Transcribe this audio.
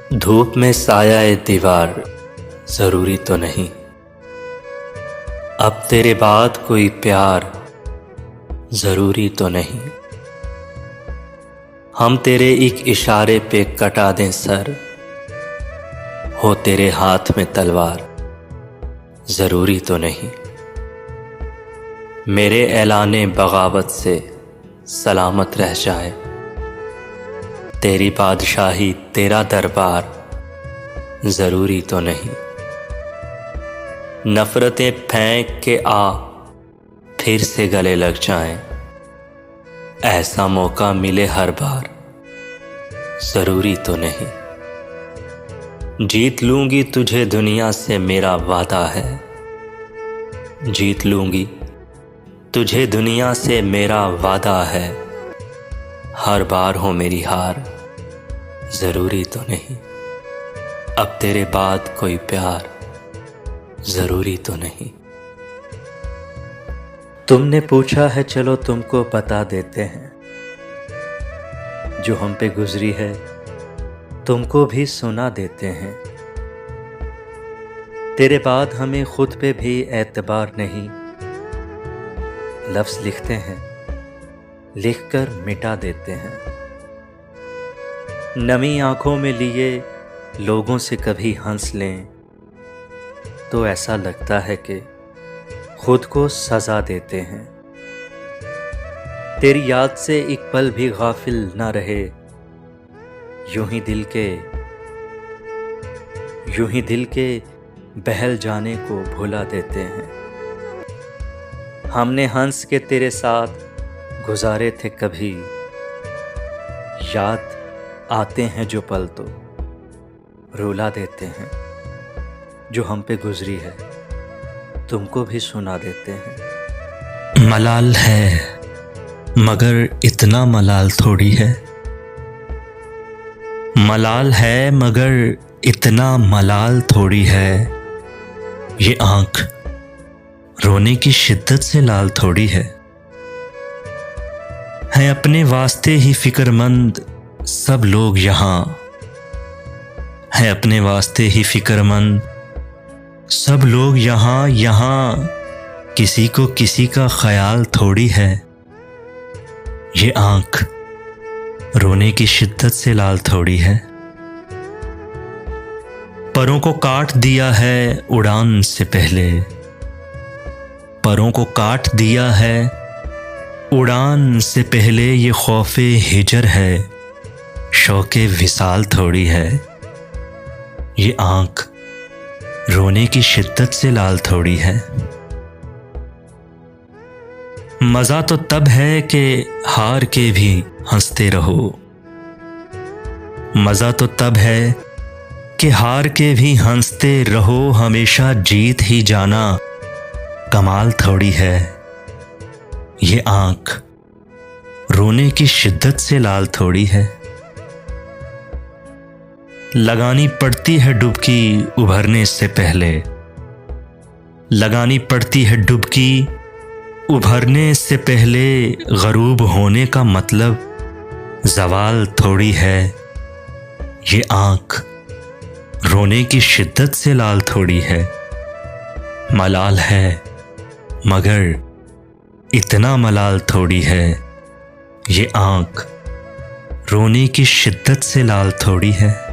धूप में साया ए दीवार जरूरी तो नहीं, अब तेरे बाद कोई प्यार जरूरी तो नहीं। हम तेरे एक इशारे पे कटा दें सर, हो तेरे हाथ में तलवार जरूरी तो नहीं। मेरे ऐलाने बगावत से सलामत रह जाए, तेरी बादशाही तेरा दरबार जरूरी तो नहीं। नफरतें फेंक के आ फिर से गले लग जाएं, ऐसा मौका मिले हर बार जरूरी तो नहीं। जीत लूंगी तुझे दुनिया से मेरा वादा है, जीत लूंगी तुझे दुनिया से मेरा वादा है। हर बार हो मेरी हार जरूरी तो नहीं, अब तेरे बाद कोई प्यार जरूरी तो नहीं। तुमने पूछा है चलो तुमको बता देते हैं, जो हम पे गुजरी है तुमको भी सुना देते हैं। तेरे बाद हमें खुद पे भी एतबार नहीं, लफ्ज़ लिखते हैं लिखकर मिटा देते हैं। नमी आंखों में लिए लोगों से कभी हंस लें तो ऐसा लगता है कि खुद को सजा देते हैं। तेरी याद से एक पल भी गाफिल ना रहे, यूं ही दिल के बहल जाने को भुला देते हैं। हमने हंस के तेरे साथ गुजारे थे कभी, याद आते हैं जो पल तो रुला देते हैं। जो हम पे गुजरी है तुमको भी सुना देते हैं। मलाल है मगर इतना मलाल थोड़ी है, मलाल है मगर इतना मलाल थोड़ी है। ये आंख रोने की शिद्दत से लाल थोड़ी है अपने वास्ते ही फिक्रमंद सब लोग यहाँ, है अपने वास्ते ही फिक्रमंद सब लोग यहाँ। यहाँ किसी को किसी का ख्याल थोड़ी है, ये आंख रोने की शिद्दत से लाल थोड़ी है। परों को काट दिया है उड़ान से पहले, परों को काट दिया है उड़ान से पहले। ये खौफे हिजर है, शौके विसाल थोड़ी है। ये आंख रोने की शिद्दत से लाल थोड़ी है। मजा तो तब है कि हार के भी हंसते रहो, मजा तो तब है कि हार के भी हंसते रहो। हमेशा जीत ही जाना कमाल थोड़ी है, ये आंख रोने की शिद्दत से लाल थोड़ी है। लगानी पड़ती है डुबकी उभरने से पहले, लगानी पड़ती है डुबकी उभरने से पहले। गरूब होने का मतलब ज़वाल थोड़ी है, ये आंख रोने की शिद्दत से लाल थोड़ी है। मलाल है मगर इतना मलाल थोड़ी है, ये आंख रोने की शिद्दत से लाल थोड़ी है।